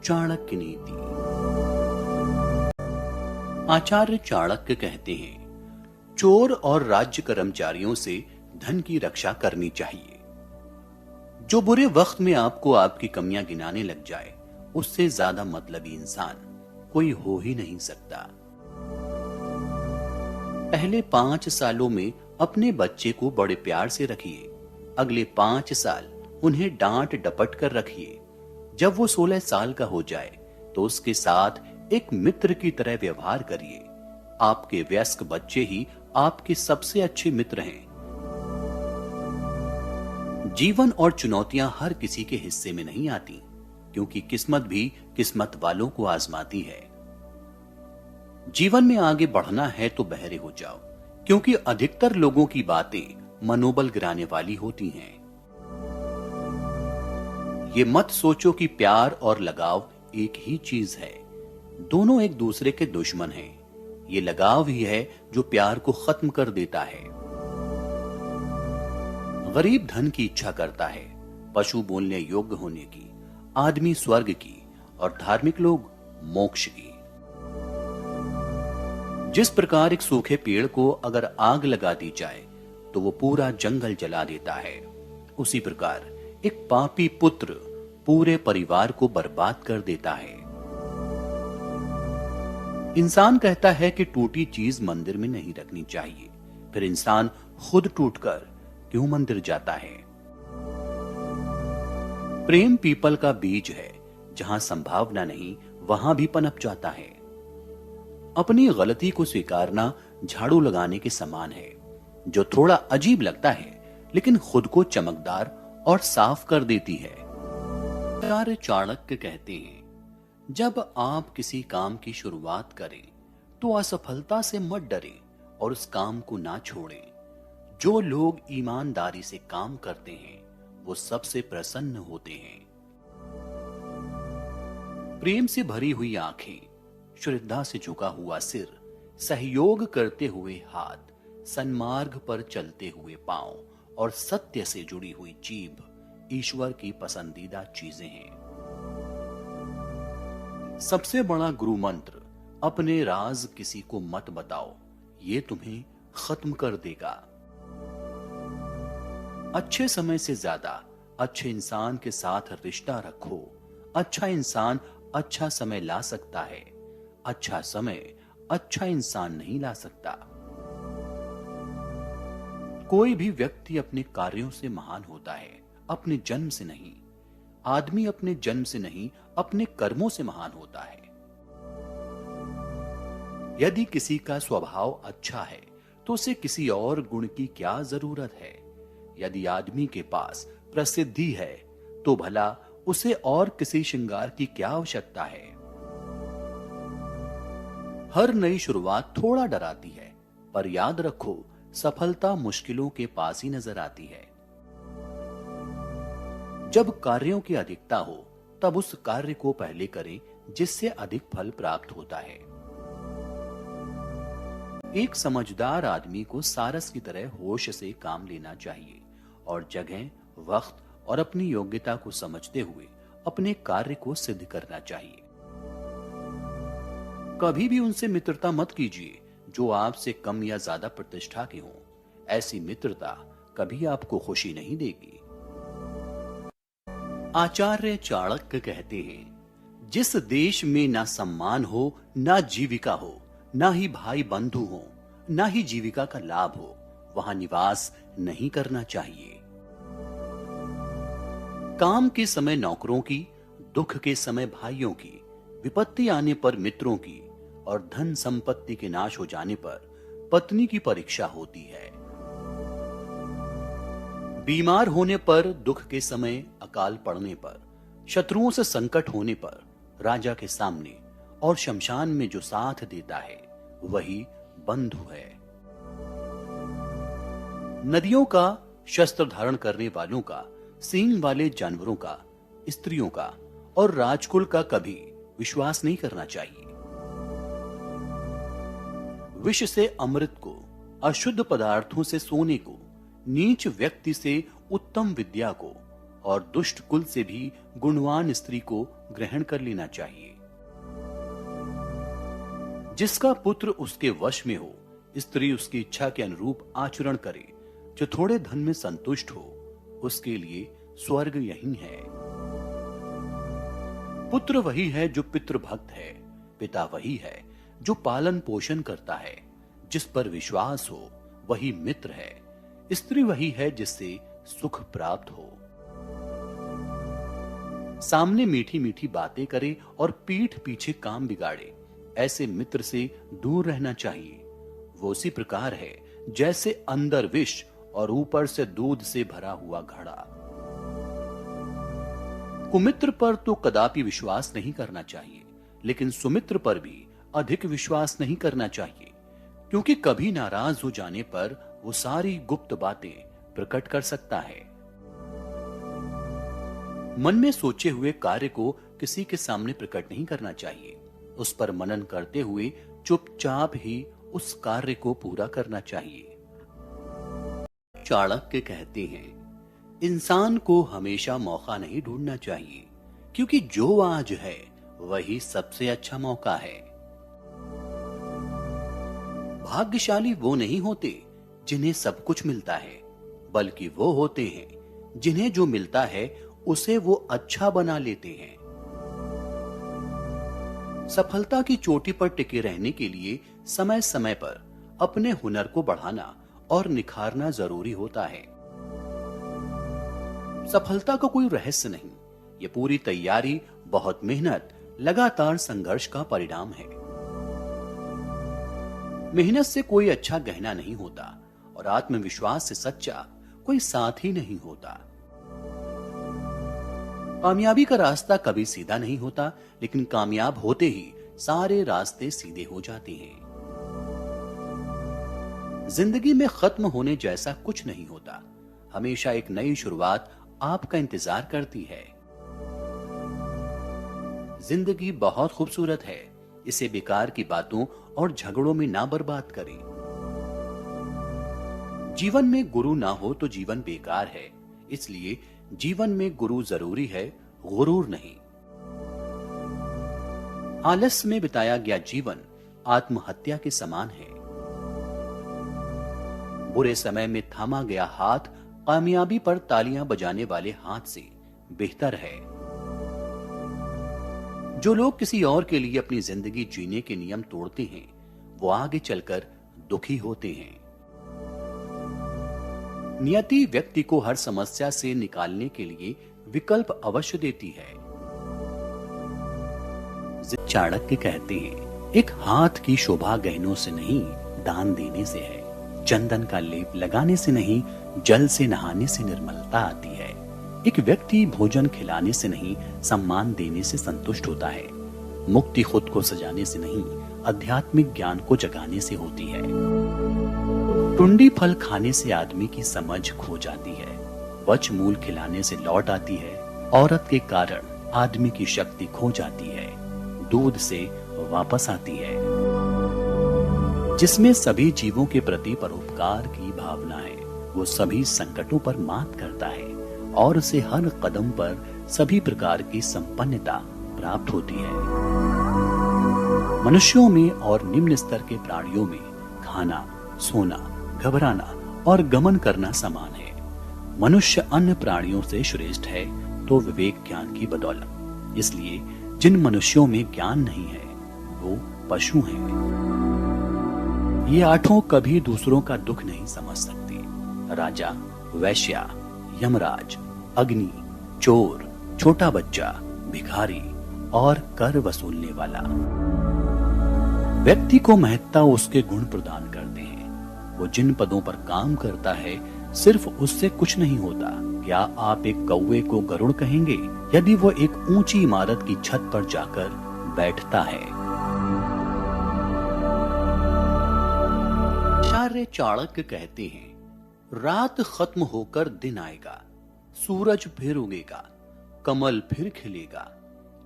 चाणक्य नीति। आचार्य चाणक्य कहते हैं, चोर और राज्य कर्मचारियों से धन की रक्षा करनी चाहिए। जो बुरे वक्त में आपको आपकी कमियां गिनाने लग जाए, उससे ज्यादा मतलबी इंसान कोई हो ही नहीं सकता। पहले 5 सालों में अपने बच्चे को बड़े प्यार से रखिए, अगले 5 साल उन्हें डांट डपट कर रखिए। जब वो 16 साल का हो जाए तो उसके साथ एक मित्र की तरह व्यवहार करिए। आपके वयस्क बच्चे ही आपके सबसे अच्छे मित्र हैं। जीवन और चुनौतियां हर किसी के हिस्से में नहीं आती, क्योंकि किस्मत भी किस्मत वालों को आजमाती है। जीवन में आगे बढ़ना है तो बहरे हो जाओ, क्योंकि अधिकतर लोगों की बातें मनोबल गिराने वाली होती हैं। ये मत सोचो कि प्यार और लगाव एक ही चीज है। दोनों एक दूसरे के दुश्मन हैं। ये लगाव ही है जो प्यार को खत्म कर देता है। गरीब धन की इच्छा करता है, पशु बोलने योग्य होने की, आदमी स्वर्ग की और धार्मिक लोग मोक्ष की। जिस प्रकार एक सूखे पेड़ को अगर आग लगा दी जाए तो वो पूरा जंगल जला देता है, उसी प्रकार एक पापी पुत्र पूरे परिवार को बर्बाद कर देता है। इंसान कहता है कि टूटी चीज मंदिर में नहीं रखनी चाहिए, फिर इंसान खुद टूटकर क्यों मंदिर जाता है? प्रेम पीपल का बीज है, जहां संभावना नहीं वहां भी पनप जाता है। अपनी गलती को स्वीकारना झाड़ू लगाने के समान है, जो थोड़ा अजीब लगता है लेकिन खुद को चमकदार और साफ कर देती है। आचार्य चाणक्य कहते हैं, जब आप किसी काम की शुरुआत करें तो असफलता से मत डरें और उस काम को ना छोड़ें। जो लोग ईमानदारी से काम करते हैं वो सबसे प्रसन्न होते हैं। प्रेम से भरी हुई आंखें, श्रद्धा से झुका हुआ सिर, सहयोग करते हुए हाथ, सन्मार्ग पर चलते हुए पांव और सत्य से जुड़ी हुई जीभ ईश्वर की पसंदीदा चीजें हैं। सबसे बड़ा गुरु मंत्र, अपने राज किसी को मत बताओ, ये तुम्हें खत्म कर देगा। अच्छे समय से ज्यादा अच्छे इंसान के साथ रिश्ता रखो। अच्छा इंसान अच्छा समय ला सकता है, अच्छा समय अच्छा इंसान नहीं ला सकता। कोई भी व्यक्ति अपने कार्यों से महान होता है, अपने जन्म से नहीं। आदमी अपने जन्म से नहीं, अपने कर्मों से महान होता है। यदि किसी का स्वभाव अच्छा है तो उसे किसी और गुण की क्या जरूरत है? यदि आदमी के पास प्रसिद्धि है तो भला उसे और किसी श्रृंगार की क्या आवश्यकता है? हर नई शुरुआत थोड़ा डराती है, पर याद रखो, सफलता मुश्किलों के पास ही नजर आती है। जब कार्यों की अधिकता हो तब उस कार्य को पहले करें जिससे अधिक फल प्राप्त होता है। एक समझदार आदमी को सारस की तरह होश से काम लेना चाहिए और जगह, वक्त और अपनी योग्यता को समझते हुए अपने कार्य को सिद्ध करना चाहिए। कभी भी उनसे मित्रता मत कीजिए जो आपसे कम या ज्यादा प्रतिष्ठा के हों। ऐसी मित्रता कभी आपको खुशी नहीं देगी। आचार्य चाणक्य कहते हैं, जिस देश में ना सम्मान हो, ना जीविका हो, ना ही भाई बंधु हो, ना ही जीविका का लाभ हो, वहां निवास नहीं करना चाहिए। काम के समय नौकरों की, दुख के समय भाइयों की, विपत्ति आने पर मित्रों की और धन संपत्ति के नाश हो जाने पर पत्नी की परीक्षा होती है। बीमार होने पर, दुख के समय, अकाल पड़ने पर, शत्रुओं से संकट होने पर राजा के सामने और शमशान में जो साथ देता है वही बंधु है। नदियों का, शस्त्र धारण करने वालों का, सींग वाले जानवरों का, स्त्रियों का और राजकुल का कभी विश्वास नहीं करना चाहिए। विष से अमृत को, अशुद्ध पदार्थों से सोने को, नीच व्यक्ति से उत्तम विद्या को और दुष्ट कुल से भी गुणवान स्त्री को ग्रहण कर लेना चाहिए। जिसका पुत्र उसके वश में हो, स्त्री उसकी इच्छा के अनुरूप आचरण करे, जो थोड़े धन में संतुष्ट हो, उसके लिए स्वर्ग यही है। पुत्र वही है जो पितृभक्त है, पिता वही है जो पालन पोषण करता है, जिस पर विश्वास हो वही मित्र है, स्त्री वही है जिससे सुख प्राप्त हो। सामने मीठी मीठी बातें करे और पीठ पीछे काम बिगाड़े, ऐसे मित्र से दूर रहना चाहिए। वो उसी प्रकार है जैसे अंदर विष और ऊपर से दूध से भरा हुआ घड़ा। कुमित्र पर तो कदापि विश्वास नहीं करना चाहिए, लेकिन सुमित्र पर भी अधिक विश्वास नहीं करना चाहिए, क्योंकि कभी नाराज हो जाने पर वो सारी गुप्त बातें प्रकट कर सकता है। मन में सोचे हुए कार्य को किसी के सामने प्रकट नहीं करना चाहिए, उस पर मनन करते हुए चुपचाप ही उस कार्य को पूरा करना चाहिए। चाणक्य कहते हैं, इंसान को हमेशा मौका नहीं ढूंढना चाहिए, क्योंकि जो आज है वही सबसे अच्छा मौका है। भाग्यशाली वो नहीं होते जिन्हें सब कुछ मिलता है, बल्कि वो होते हैं जिन्हें जो मिलता है उसे वो अच्छा बना लेते हैं। सफलता की चोटी पर टिके रहने के लिए समय समय पर अपने हुनर को बढ़ाना और निखारना जरूरी होता है। सफलता का कोई रहस्य नहीं, ये पूरी तैयारी, बहुत मेहनत, लगातार संघर्ष का परिणाम है। मेहनत से कोई अच्छा गहना नहीं होता और आत्मविश्वास से सच्चा कोई साथी नहीं होता। कामयाबी का रास्ता कभी सीधा नहीं होता, लेकिन कामयाब होते ही सारे रास्ते सीधे हो जाते हैं। जिंदगी में खत्म होने जैसा कुछ नहीं होता, हमेशा एक नई शुरुआत आपका इंतजार करती है। जिंदगी बहुत खूबसूरत है, इसे बेकार की बातों और झगड़ों में ना बर्बाद करें। जीवन में गुरु ना हो तो जीवन बेकार है, इसलिए जीवन में गुरु जरूरी है, गुरूर नहीं। आलस्य में बिताया गया जीवन आत्महत्या के समान है। बुरे समय में थामा गया हाथ कामयाबी पर तालियां बजाने वाले हाथ से बेहतर है। जो लोग किसी और के लिए अपनी जिंदगी जीने के नियम तोड़ते हैं, वो आगे चलकर दुखी होते हैं। नियति व्यक्ति को हर समस्या से निकालने के लिए विकल्प अवश्य देती है। चाणक्य कहते हैं, एक हाथ की शोभा गहनों से नहीं, दान देने से है। चंदन का लेप लगाने से नहीं, जल से नहाने से निर्मलता आती है। एक व्यक्ति भोजन खिलाने से नहीं, सम्मान देने से संतुष्ट होता है। मुक्ति खुद को सजाने से नहीं, आध्यात्मिक ज्ञान को जगाने से होती है। टुंडी फल खाने से आदमी की समझ खो जाती है। वच मूल खिलाने से लौट आती है। औरत के कारण आदमी की शक्ति खो जाती है, दूध से वापस आती है। जिसमें सभी जीवों के प्रति परोपकार की भावना है, वो सभी संकटों पर मात करता है और उसे हर कदम पर सभी प्रकार की संपन्नता प्राप्त होती है। मनुष्यों में और निम्न स्तर के प्राणियों में खाना, सोना, घबराना और गमन करना समान है। मनुष्य अन्य प्राणियों से श्रेष्ठ है तो विवेक ज्ञान की बदौलत। इसलिए जिन मनुष्यों में ज्ञान नहीं है वो पशु हैं। ये आठों कभी दूसरों का दुख नहीं समझ सकते। राजा, वैश्या, यमराज, अग्नि, चोर, छोटा बच्चा, भिखारी और कर वसूलने वाला। व्यक्ति को महत्ता उसके गुण प्रदान करते हैं। वो जिन पदों पर काम करता है, सिर्फ उससे कुछ नहीं होता। क्या आप एक कौवे को गरुड़ कहेंगे यदि वो एक ऊंची इमारत की छत पर जाकर बैठता है? आचार्य चाणक्य कहते हैं, रात खत्म होकर दिन आएगा, सूरज फिर उगेगा, कमल फिर खिलेगा।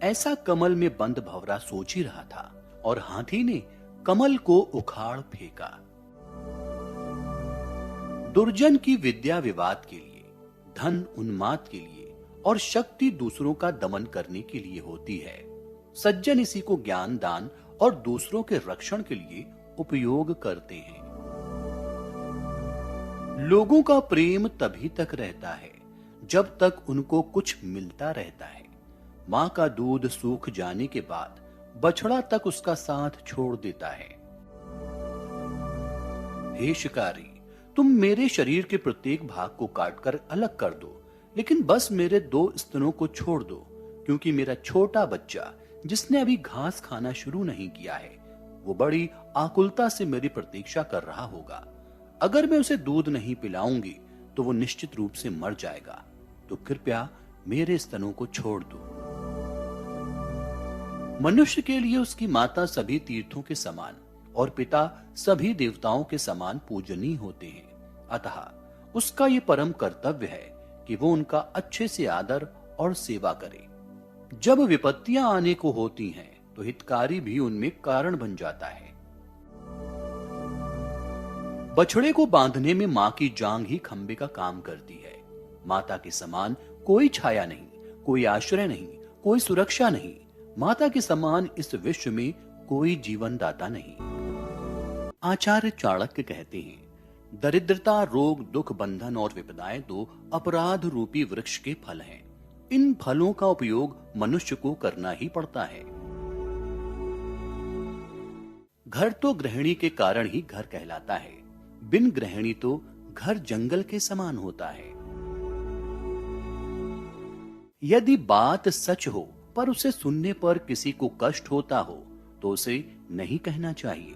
ऐसा कमल में बंद भंवरा सोच ही रहा था और हाथी ने कमल को उखाड़ फेंका। दुर्जन की विद्या विवाद के लिए, धन उन्माद के लिए और शक्ति दूसरों का दमन करने के लिए होती है। सज्जन इसी को ज्ञान दान और दूसरों के रक्षण के लिए उपयोग करते हैं। लोगों का प्रेम तभी तक रहता है जब तक उनको कुछ मिलता रहता है। मां का दूध सूख जाने के बाद बछड़ा तक उसका साथ छोड़ देता है। हे शिकारी, तुम मेरे शरीर के प्रत्येक भाग को काटकर अलग कर दो, लेकिन बस मेरे 2 स्तनों को छोड़ दो, क्योंकि मेरा छोटा बच्चा जिसने अभी घास खाना शुरू नहीं किया है, वो बड़ी आकुलता से मेरी प्रतीक्षा कर रहा होगा। अगर मैं उसे दूध नहीं पिलाऊंगी तो वो निश्चित रूप से मर जाएगा, तो कृपया मेरे स्तनों को छोड़ दो। मनुष्य के लिए उसकी माता सभी तीर्थों के समान और पिता सभी देवताओं के समान पूजनीय होते हैं। अतः उसका ये परम कर्तव्य है कि वो उनका अच्छे से आदर और सेवा करे। जब विपत्तियां आने को होती हैं, तो हितकारी भी उनमें कारण बन जाता है। बछड़े को बांधने में मां की जांग ही खंबे का काम करती है। माता के समान कोई छाया नहीं, कोई आश्रय नहीं, कोई सुरक्षा नहीं। माता के समान इस विश्व में कोई जीवन दाता नहीं। आचार्य चाणक्य कहते हैं, दरिद्रता, रोग, दुख, बंधन और विपदाएं तो अपराध रूपी वृक्ष के फल हैं। इन फलों का उपयोग मनुष्य को करना ही पड़ता है। घर तो गृहिणी के कारण ही घर कहलाता है। बिन गृहिणी तो घर जंगल के समान होता है। यदि बात सच हो पर उसे सुनने पर किसी को कष्ट होता हो, तो उसे नहीं कहना चाहिए।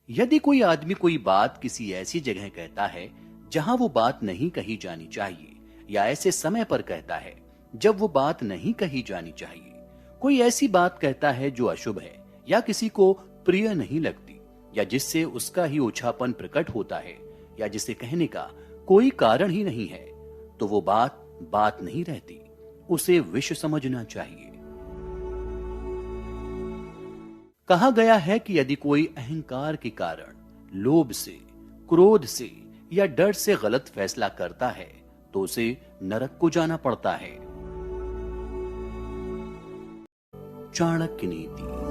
यदि कोई आदमी कोई बात किसी ऐसी जगह कहता है जहां वो बात नहीं कही जानी चाहिए, या ऐसे समय पर कहता है जब वो बात नहीं कही जानी चाहिए, कोई ऐसी बात कहता है जो अशुभ है या किसी को प्रिय नहीं लगती, या जिससे उसका ही ओछापन प्रकट होता है, या जिसे कहने का कोई कारण ही नहीं है, तो वो बात बात नहीं रहती, उसे विष समझना चाहिए। कहा गया है कि यदि कोई अहंकार के कारण, लोभ से, क्रोध से या डर से गलत फैसला करता है, तो उसे नरक को जाना पड़ता है। चाणक्य नीति।